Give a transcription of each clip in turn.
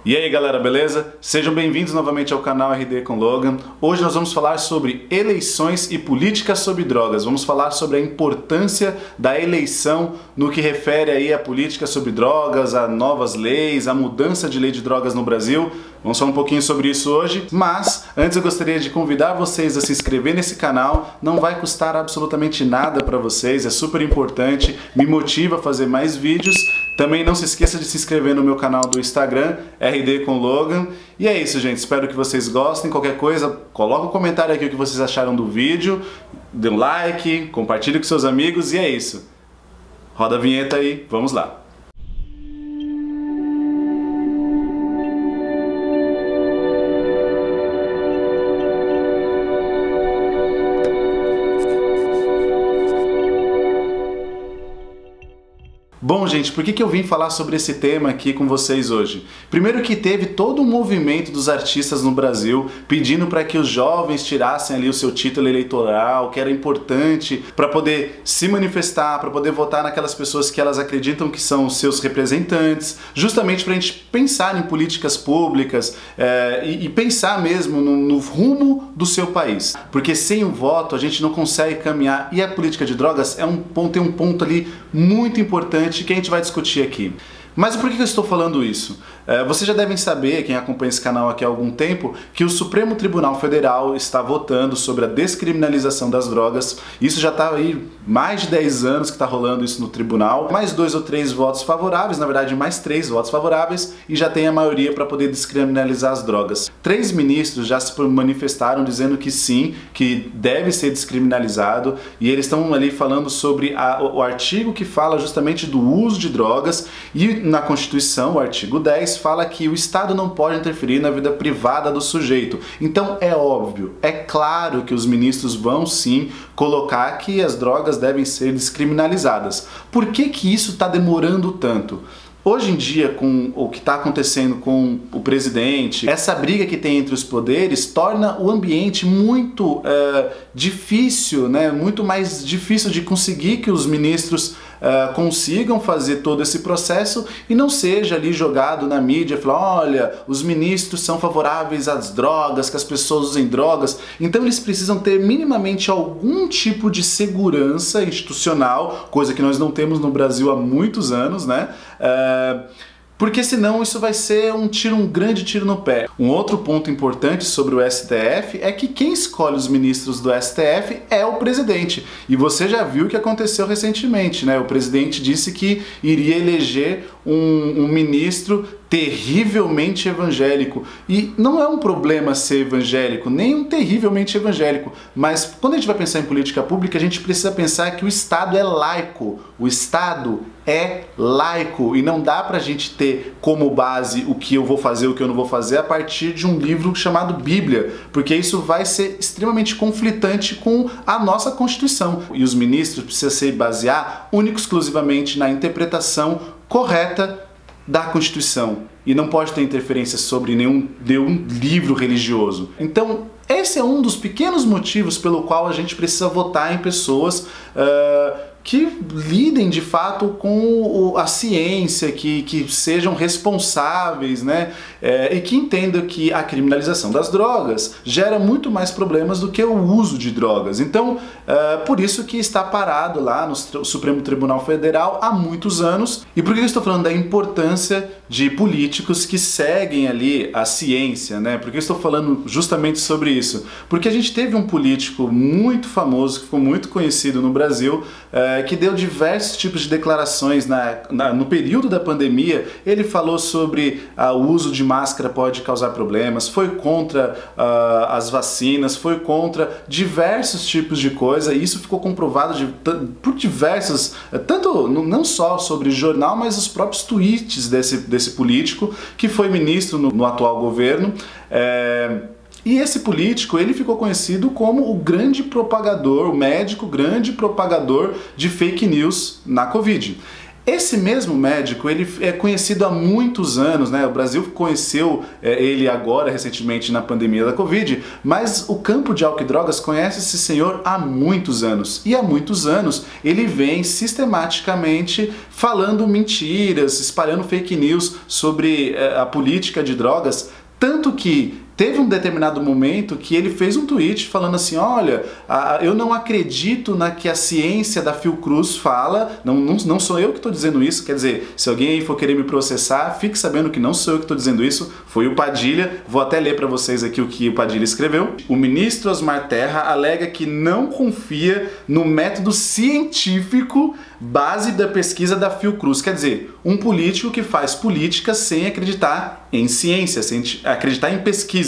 E aí galera, beleza? Sejam bem-vindos novamente ao canal RD com Logan. Hoje nós vamos falar sobre eleições e políticas sobre drogas. Vamos falar sobre a importância da eleição no que refere aí à política sobre drogas, a novas leis, a mudança de lei de drogas no Brasil. Vamos falar um pouquinho sobre isso hoje, mas antes eu gostaria de convidar vocês a se inscrever nesse canal. Não vai custar absolutamente nada para vocês, é super importante, me motiva a fazer mais vídeos. Também não se esqueça de se inscrever no meu canal do Instagram, RD com Logan. E é isso, gente. Espero que vocês gostem. Qualquer coisa, coloca um comentário aqui o que vocês acharam do vídeo. Dê um like, compartilhe com seus amigos e é isso. Roda a vinheta aí, vamos lá. Bom, gente, por que eu vim falar sobre esse tema aqui com vocês hoje? Primeiro que teve todo um movimento dos artistas no Brasil pedindo para que os jovens tirassem ali o seu título eleitoral, que era importante para poder se manifestar, para poder votar naquelas pessoas que elas acreditam que são os seus representantes, justamente para a gente pensar em políticas públicas e pensar mesmo no rumo do seu país. Porque sem o voto a gente não consegue caminhar, e a política de drogas tem um ponto ali muito importante que a gente vai discutir aqui. Mas por que eu estou falando isso? Vocês já devem saber, quem acompanha esse canal aqui há algum tempo, que o Supremo Tribunal Federal está votando sobre a descriminalização das drogas. Isso já está aí mais de 10 anos que está rolando isso no tribunal. Mais 2 ou 3 votos favoráveis, na verdade mais 3 votos favoráveis, e já tem a maioria para poder descriminalizar as drogas. 3 ministros já se manifestaram dizendo que sim, que deve ser descriminalizado, e eles estão ali falando sobre o artigo que fala justamente do uso de drogas, e na Constituição, o artigo 10, fala que o Estado não pode interferir na vida privada do sujeito. Então é óbvio, é claro que os ministros vão sim colocar que as drogas devem ser descriminalizadas. Por que isso está demorando tanto? Hoje em dia, com o que está acontecendo com o presidente, essa briga que tem entre os poderes torna o ambiente muito difícil, né? Muito mais difícil de conseguir que os ministros consigam fazer todo esse processo e não seja ali jogado na mídia, falar, olha, os ministros são favoráveis às drogas, que as pessoas usem drogas. Então eles precisam ter minimamente algum tipo de segurança institucional, coisa que nós não temos no Brasil há muitos anos, né? Porque senão isso vai ser um grande tiro no pé. Um outro ponto importante sobre o STF é que quem escolhe os ministros do STF é o presidente. E você já viu o que aconteceu recentemente, né? O presidente disse que iria eleger um ministro terrivelmente evangélico. E não é um problema ser evangélico, nem um terrivelmente evangélico. Mas quando a gente vai pensar em política pública, a gente precisa pensar que o Estado é laico. O Estado é laico e não dá pra gente ter como base o que eu vou fazer, o que eu não vou fazer a partir de um livro chamado Bíblia, porque isso vai ser extremamente conflitante com a nossa Constituição. E os ministros precisam se basear único e exclusivamente na interpretação correta da Constituição e não pode ter interferência sobre nenhum livro religioso. Então, esse é um dos pequenos motivos pelo qual a gente precisa votar em pessoas que lidem de fato com a ciência, que sejam responsáveis, né? E que entendam que a criminalização das drogas gera muito mais problemas do que o uso de drogas. Então, por isso que está parado lá no Supremo Tribunal Federal há muitos anos. E por que eu estou falando da importância de políticos que seguem ali a ciência, né? Por que eu estou falando justamente sobre isso? Porque a gente teve um político muito famoso, que ficou muito conhecido no Brasil, que deu diversos tipos de declarações no período da pandemia. Ele falou sobre o uso de máscara pode causar problemas, foi contra as vacinas, foi contra diversos tipos de coisa, e isso ficou comprovado por diversos, não só sobre jornal, mas os próprios tweets desse político, que foi ministro no atual governo. E esse político, ele ficou conhecido como o grande propagador, o médico grande propagador de fake news na Covid. Esse mesmo médico, ele é conhecido há muitos anos, né? O Brasil conheceu ele agora, recentemente, na pandemia da Covid, mas o campo de álcool e drogas conhece esse senhor há muitos anos. E há muitos anos ele vem sistematicamente falando mentiras, espalhando fake news sobre a política de drogas, tanto que teve um determinado momento que ele fez um tweet falando assim, olha, eu não acredito na que a ciência da Fiocruz fala, não sou eu que estou dizendo isso, quer dizer, se alguém aí for querer me processar, fique sabendo que não sou eu que estou dizendo isso, foi o Padilha. Vou até ler para vocês aqui o que o Padilha escreveu. O ministro Osmar Terra alega que não confia no método científico base da pesquisa da Fiocruz, quer dizer, um político que faz política sem acreditar em ciência, sem acreditar em pesquisa.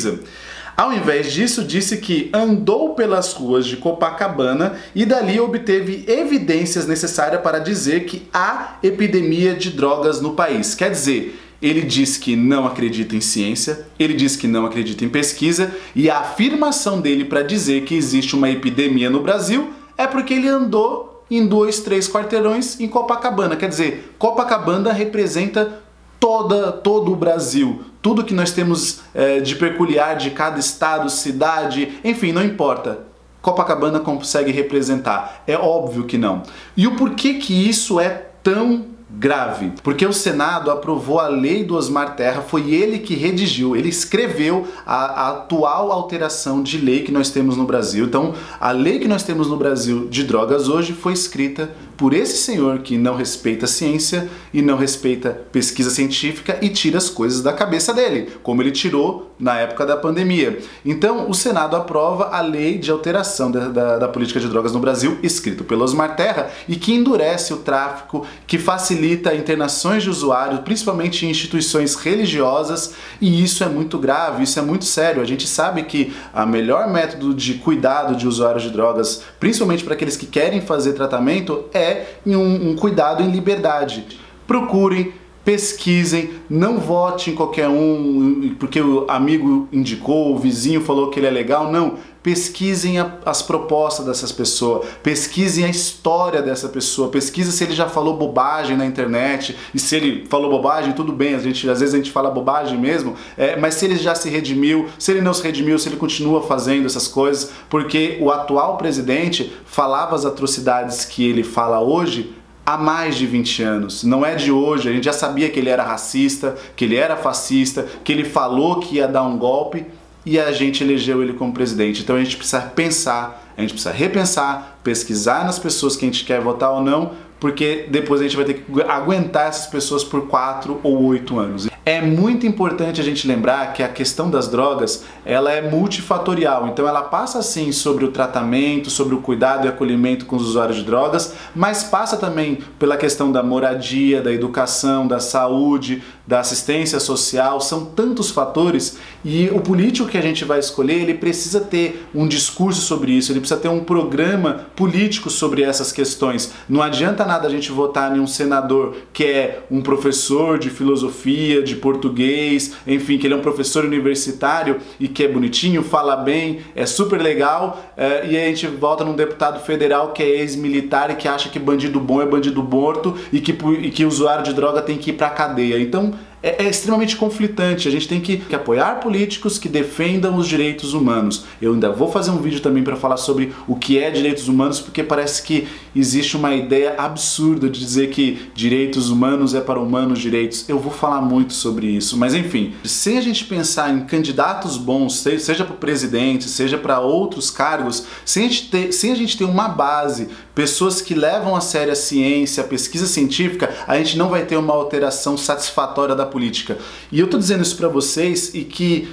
Ao invés disso, disse que andou pelas ruas de Copacabana e dali obteve evidências necessárias para dizer que há epidemia de drogas no país. Quer dizer, ele diz que não acredita em ciência, ele diz que não acredita em pesquisa, e a afirmação dele para dizer que existe uma epidemia no Brasil é porque ele andou em 2, 3 quarteirões em Copacabana. Quer dizer, Copacabana representa todo o Brasil, tudo que nós temos de peculiar de cada estado, cidade, enfim, não importa. Copacabana consegue representar? É óbvio que não. E o porquê que isso é tão grave? Porque o Senado aprovou a lei do Osmar Terra, foi ele que redigiu, ele escreveu a atual alteração de lei que nós temos no Brasil. Então, a lei que nós temos no Brasil de drogas hoje foi escrita por esse senhor que não respeita a ciência e não respeita pesquisa científica e tira as coisas da cabeça dele, como ele tirou na época da pandemia. Então, o Senado aprova a lei de alteração da política de drogas no Brasil, escrito pelo Osmar Terra, e que endurece o tráfico, que facilita internações de usuários, principalmente em instituições religiosas, e isso é muito grave, isso é muito sério. A gente sabe que o melhor método de cuidado de usuários de drogas, principalmente para aqueles que querem fazer tratamento, é um cuidado em liberdade. Procurem, pesquisem, não vote em qualquer um porque o amigo indicou, o vizinho falou que ele é legal, não. Pesquisem as propostas dessas pessoas, pesquisem a história dessa pessoa, pesquisem se ele já falou bobagem na internet, e se ele falou bobagem, tudo bem, às vezes a gente fala bobagem mesmo, mas se ele já se redimiu, se ele não se redimiu, se ele continua fazendo essas coisas, porque o atual presidente falava as atrocidades que ele fala hoje há mais de 20 anos, não é de hoje. A gente já sabia que ele era racista, que ele era fascista, que ele falou que ia dar um golpe e a gente elegeu ele como presidente. Então a gente precisa pensar, a gente precisa repensar, pesquisar nas pessoas que a gente quer votar ou não, porque depois a gente vai ter que aguentar essas pessoas por 4 ou 8 anos. É muito importante a gente lembrar que a questão das drogas, ela é multifatorial, então ela passa sim sobre o tratamento, sobre o cuidado e acolhimento com os usuários de drogas, mas passa também pela questão da moradia, da educação, da saúde, da assistência social. São tantos fatores, e o político que a gente vai escolher, ele precisa ter um discurso sobre isso, ele precisa ter um programa político sobre essas questões. Não adianta nada a gente votar em um senador que é um professor de filosofia, de português, enfim, que ele é um professor universitário e que é bonitinho, fala bem, é super legal, e aí a gente vota num deputado federal que é ex-militar e que acha que bandido bom é bandido morto e que usuário de droga tem que ir pra cadeia. Então é extremamente conflitante. A gente tem que apoiar políticos que defendam os direitos humanos. Eu ainda vou fazer um vídeo também para falar sobre o que é direitos humanos, porque parece que existe uma ideia absurda de dizer que direitos humanos é para humanos direitos. Eu vou falar muito sobre isso, mas enfim, sem a gente pensar em candidatos bons, seja para o presidente, seja para outros cargos, sem a gente ter uma base, pessoas que levam a sério a ciência, a pesquisa científica, a gente não vai ter uma alteração satisfatória da política. E eu tô dizendo isso para vocês e que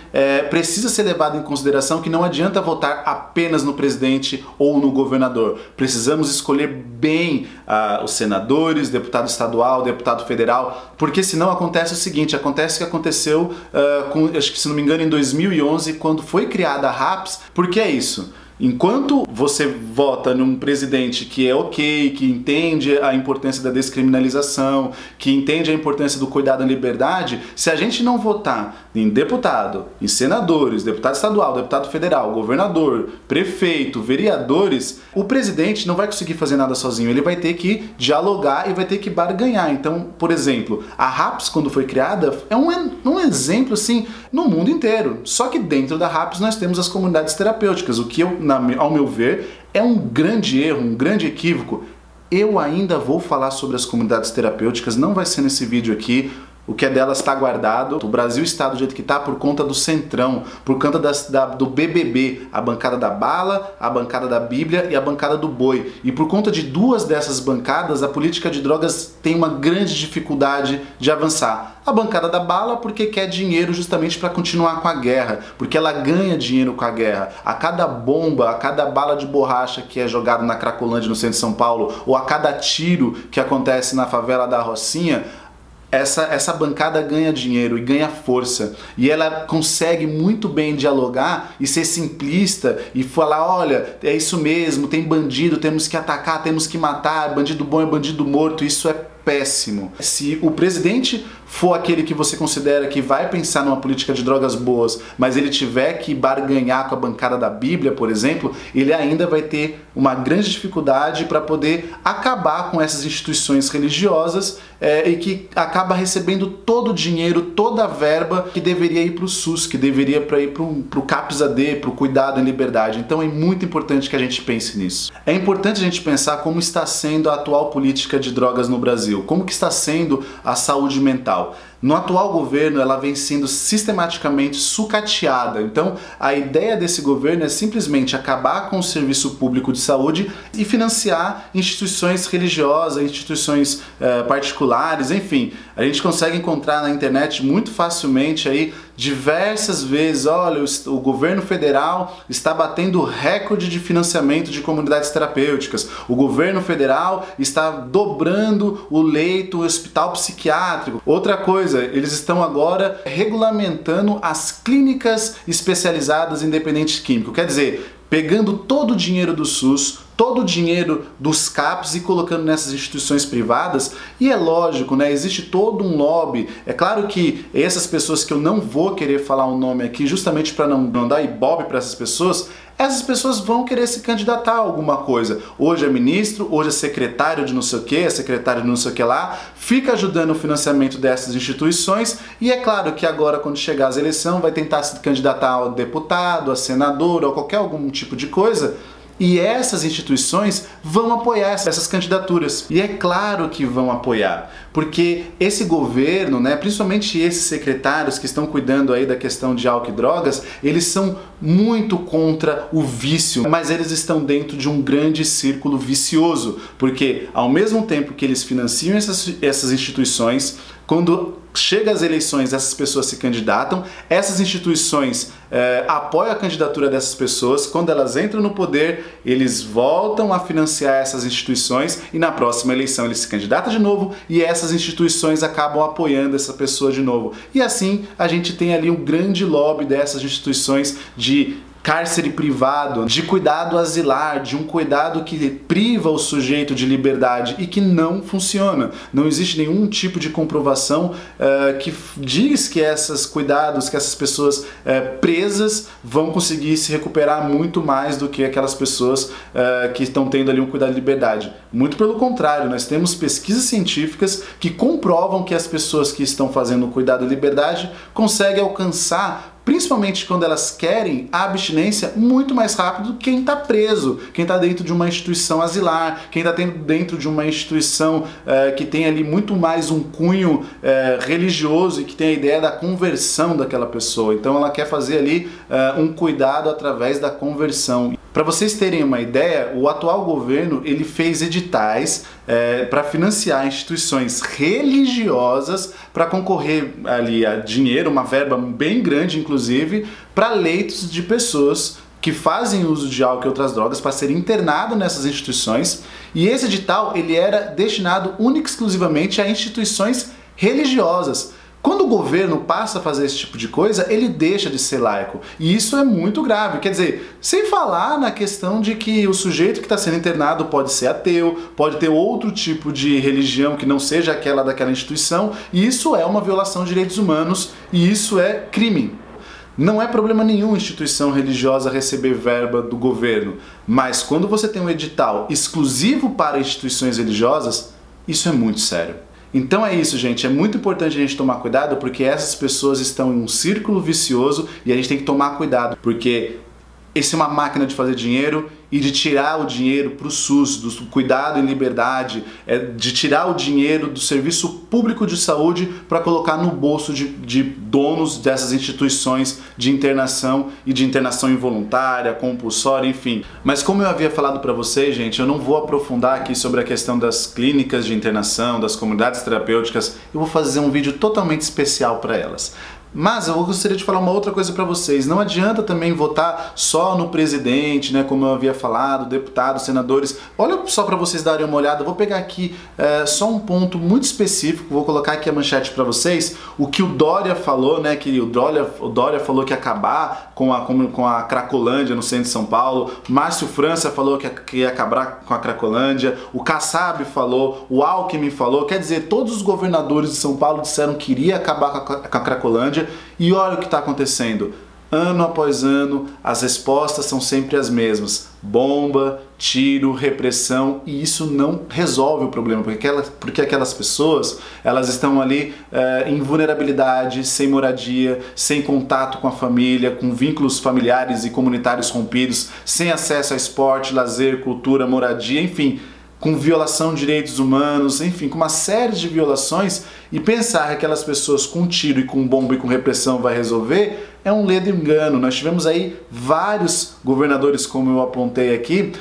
precisa ser levado em consideração que não adianta votar apenas no presidente ou no governador. Precisamos escolher bem os senadores, deputado estadual, deputado federal, porque senão acontece o seguinte, acontece o que aconteceu, acho que se não me engano em 2011, quando foi criada a RAPS. Porque é isso. Enquanto você vota num presidente que é ok, que entende a importância da descriminalização, que entende a importância do cuidado à liberdade, se a gente não votar em deputado, em senadores, deputado estadual, deputado federal, governador, prefeito, vereadores, o presidente não vai conseguir fazer nada sozinho, ele vai ter que dialogar e vai ter que barganhar. Então, por exemplo, a RAPS, quando foi criada, é um exemplo assim no mundo inteiro. Só que dentro da RAPS nós temos as comunidades terapêuticas, o que ao meu ver, é um grande erro, um grande equívoco. Eu ainda vou falar sobre as comunidades terapêuticas, não vai ser nesse vídeo aqui. O que é delas está guardado. O Brasil está do jeito que está por conta do Centrão, por conta do BBB, a bancada da bala, a bancada da Bíblia e a bancada do boi. E por conta de duas dessas bancadas, a política de drogas tem uma grande dificuldade de avançar. A bancada da bala porque quer dinheiro justamente para continuar com a guerra, porque ela ganha dinheiro com a guerra. A cada bomba, a cada bala de borracha que é jogada na Cracolândia, no centro de São Paulo, ou a cada tiro que acontece na favela da Rocinha, essa bancada ganha dinheiro e ganha força, e ela consegue muito bem dialogar e ser simplista e falar, olha, é isso mesmo, tem bandido, temos que atacar, temos que matar, bandido bom é bandido morto. Isso é péssimo. Se o presidente for aquele que você considera que vai pensar numa política de drogas boas, mas ele tiver que barganhar com a bancada da Bíblia, por exemplo, ele ainda vai ter uma grande dificuldade para poder acabar com essas instituições religiosas e que acaba recebendo todo o dinheiro, toda a verba que deveria ir para o SUS, que deveria ir para o CAPS-AD, para o cuidado em liberdade. Então é muito importante que a gente pense nisso. É importante a gente pensar como está sendo a atual política de drogas no Brasil, como que está sendo a saúde mental. No atual governo, ela vem sendo sistematicamente sucateada. Então, a ideia desse governo é simplesmente acabar com o serviço público de saúde e financiar instituições religiosas, instituições particulares, enfim. A gente consegue encontrar na internet muito facilmente aí diversas vezes, olha, o governo federal está batendo recorde de financiamento de comunidades terapêuticas, o governo federal está dobrando o leito, o hospital psiquiátrico. Outra coisa, eles estão agora regulamentando as clínicas especializadas em dependente químico, quer dizer, pegando todo o dinheiro do SUS, todo o dinheiro dos CAPs e colocando nessas instituições privadas. E é lógico, né? Existe todo um lobby. É claro que essas pessoas que eu não vou querer falar o nome aqui, justamente para não dar ibope para essas pessoas vão querer se candidatar a alguma coisa. Hoje é ministro, hoje é secretário de não sei o que, é secretário de não sei o que lá, fica ajudando o financiamento dessas instituições e é claro que agora, quando chegar as eleições, vai tentar se candidatar a deputado, a senador ou qualquer algum tipo de coisa. E essas instituições vão apoiar essas candidaturas. E é claro que vão apoiar, porque esse governo, né, principalmente esses secretários que estão cuidando aí da questão de álcool e drogas, eles são muito contra o vício, mas eles estão dentro de um grande círculo vicioso, porque ao mesmo tempo que eles financiam essas instituições, quando chega as eleições, essas pessoas se candidatam, essas instituições apoiam a candidatura dessas pessoas, quando elas entram no poder, eles voltam a financiar essas instituições e na próxima eleição eles se candidatam de novo e essas instituições acabam apoiando essa pessoa de novo. E assim a gente tem ali um grande lobby dessas instituições de cárcere privado, de cuidado asilar, de um cuidado que priva o sujeito de liberdade e que não funciona. Não existe nenhum tipo de comprovação que diz que esses cuidados, que essas pessoas presas vão conseguir se recuperar muito mais do que aquelas pessoas que estão tendo ali um cuidado de liberdade. Muito pelo contrário, nós temos pesquisas científicas que comprovam que as pessoas que estão fazendo o cuidado de liberdade conseguem alcançar, principalmente quando elas querem, a abstinência muito mais rápido do que quem está preso, quem está dentro de uma instituição asilar, quem está dentro de uma instituição que tem ali muito mais um cunho religioso e que tem a ideia da conversão daquela pessoa. Então ela quer fazer ali um cuidado através da conversão. Para vocês terem uma ideia, o atual governo ele fez editais para financiar instituições religiosas para concorrer ali a dinheiro, uma verba bem grande inclusive, para leitos de pessoas que fazem uso de álcool e outras drogas para ser internado nessas instituições. E esse edital ele era destinado única e exclusivamente a instituições religiosas. Quando o governo passa a fazer esse tipo de coisa, ele deixa de ser laico. E isso é muito grave. Quer dizer, sem falar na questão de que o sujeito que está sendo internado pode ser ateu, pode ter outro tipo de religião que não seja aquela daquela instituição, e isso é uma violação de direitos humanos, e isso é crime. Não é problema nenhum instituição religiosa receber verba do governo, mas quando você tem um edital exclusivo para instituições religiosas, isso é muito sério. Então é isso, gente, é muito importante a gente tomar cuidado porque essas pessoas estão em um círculo vicioso e a gente tem que tomar cuidado, porque essa é uma máquina de fazer dinheiro e de tirar o dinheiro para o SUS, do cuidado em liberdade, de tirar o dinheiro do serviço público de saúde para colocar no bolso de donos dessas instituições de internação e de internação involuntária, compulsória, enfim. Mas como eu havia falado para vocês, gente, eu não vou aprofundar aqui sobre a questão das clínicas de internação, das comunidades terapêuticas, eu vou fazer um vídeo totalmente especial para elas. Mas eu gostaria de falar uma outra coisa para vocês. Não adianta também votar só no presidente, né, como eu havia falado, deputados, senadores. Olha só para vocês darem uma olhada. Eu vou pegar aqui só um ponto muito específico. Vou colocar aqui a manchete para vocês. O que o Dória falou, né, que o Dória falou que ia acabar com a Cracolândia no centro de São Paulo. Márcio França falou que ia acabar com a Cracolândia. O Kassab falou. O Alckmin falou. Quer dizer, todos os governadores de São Paulo disseram que iria acabar com a Cracolândia. E olha o que está acontecendo. Ano após ano, as respostas são sempre as mesmas. Bomba, tiro, repressão, e isso não resolve o problema, porque aquelas pessoas, elas estão ali em vulnerabilidade, sem moradia, sem contato com a família, com vínculos familiares e comunitários rompidos, sem acesso a esporte, lazer, cultura, moradia, enfim, com violação de direitos humanos, enfim, com uma série de violações, e pensar que aquelas pessoas com tiro e com bomba e com repressão vai resolver é um ledo engano. Nós tivemos aí vários governadores, como eu apontei aqui,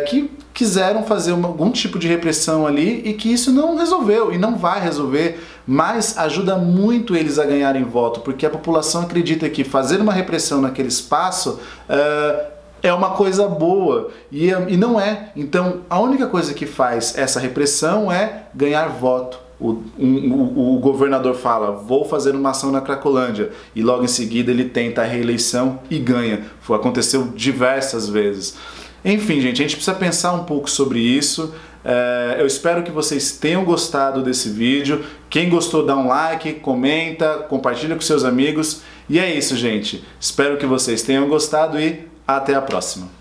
que quiseram fazer algum tipo de repressão ali e que isso não resolveu e não vai resolver, mas ajuda muito eles a ganharem voto, porque a população acredita que fazer uma repressão naquele espaço é uma coisa boa, e não é. Então a única coisa que faz essa repressão é ganhar voto. O governador fala, vou fazer uma ação na Cracolândia, e logo em seguida ele tenta a reeleição e ganha. Aconteceu diversas vezes. Enfim, gente, a gente precisa pensar um pouco sobre isso. Eu espero que vocês tenham gostado desse vídeo. Quem gostou, dá um like, comenta, compartilha com seus amigos. E é isso, gente. Espero que vocês tenham gostado e até a próxima.